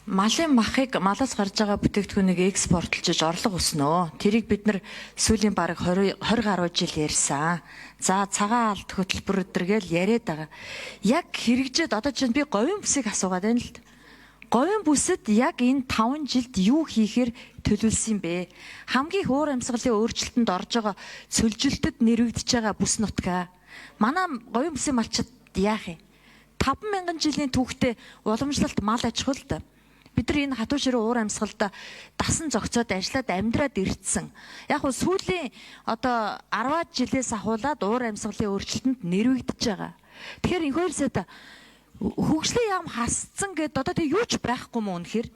Малын махыг малаас гарч байгаа бүтээгдэхүүнийг экспортлж орлого өснө. Тэрийг бид нар сүүлийн бараг 20 гаруй жил ярьсан. За цагаан алт хөтөлбөр өдргээл яриад байгаа. Яг хэрэгжээд одоо чинь би говийн бүсийг асуугаад байна л да. Говийн бүсэд яг энэ 5 жилд юу хийхээр төлөвлөсөн бэ? Хамгийн уур амьсгалын өөрчлөлтөнд орж байгаа цөлжилтэд нэрвэгдэж байгаа бүс нутгаа. Манай говийн бүсийн малчид яах юм? 5,000 жилийн түүхтэй уламжлалт мал аж ахуй л да. Бид нар энэ хатуу ширээ уур амьсгалда дасан зохицоод ажиллаад амьдраад ирдсэн. Яг нь сүүлийн одоо 10-аад жилээс ахуулаад уур амьсгалын өөрчлөлтөнд нэрвэгдэж байгаа. Тэгэхээр энэ хоёр сайда хөгжлийн яам хасцсан гэдээ одоо тэг юу ч байхгүй мó үнэхээр?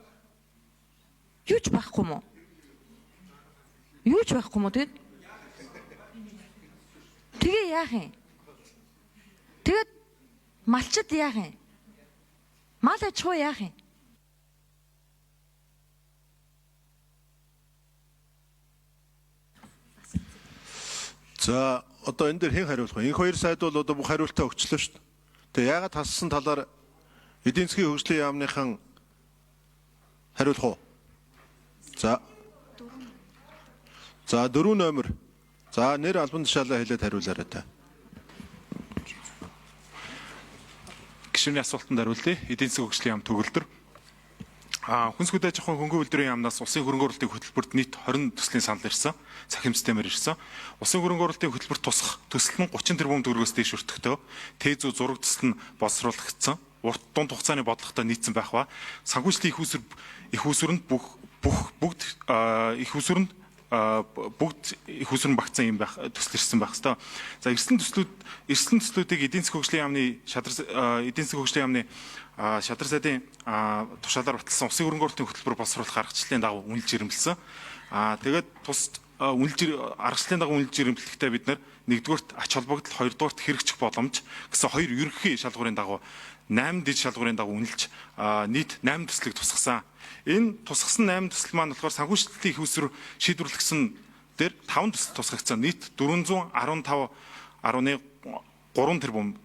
Юу ч байхгүй мó? Юу ч байхгүй мó тэгээд? Тэгээ яах юм? Тэгээд малчид яах юм? Мал аж ахуй яах юм? За одоо энэ дээр хэн хариулах вэ? Энэ хоёр сайд бол одоо бүх хариултаа өгчлөө шүү дээ. Тэгээ яагаад хассан талаар эдийн засгийн хөгжлийн яамныхан хариулах уу? За 4 номер. За нэр албан тушаалаа хэлээд хариулаарай та. Гишүүний асуултанд хариулъя. Эдийн засгийн хөгжлийн яам төгөлдөр. Хүнс хөдөө аж ахуйн хөнгөн үйлдвэрийн яамнаас улсын хөрөнгө оруулалтын хөтөлбөрт нийт 20 төслийн санал ирсэн. Цахим системээр ирсэн. Улсын хөрөнгө оруулалтын хөтөлбөрт тусах төсөл нь 30 тэрбум төгрөгөөс дээш өртөгтэй. Тээзүү зураг төсөл нь боловсруулагдсан. Урт дунд хугацааны бодлоготой нийцсэн байх ба санхүүжлийн их усүрэнд бүгд их усүрэнд багцсан юм байх төсөл ирсэн байх хэвээр. За эрсдэн төслүүдийг эдийн засгийн хөгжлийн яамны шадар сайдын тушаалаар баталсан улсын хөрөнгө оруулалтын хөтөлбөр боловсруулах аргачлалын дагуу үнэлж ирэмэлсэн. Тэгээд тус аргачлалын дагуу үнэлж ирэмлэхдээ бид нар нэгдүгээрт ач холбогдол, хоёрдугаарт хэрэгжих боломж гэсэн хоёр ерөнхий шалгуурын дагуу 8 дэд шалгуурын дагуу үнэлж нийт 8 төслийг тусгасан. Энэ тусгасан 8 төсөл маань болохоор санхүүжилтийн их усүр шийдвэрлэгсэн дээр 5 төсөл тусгагдсан. Нийт 415.3 тэрбум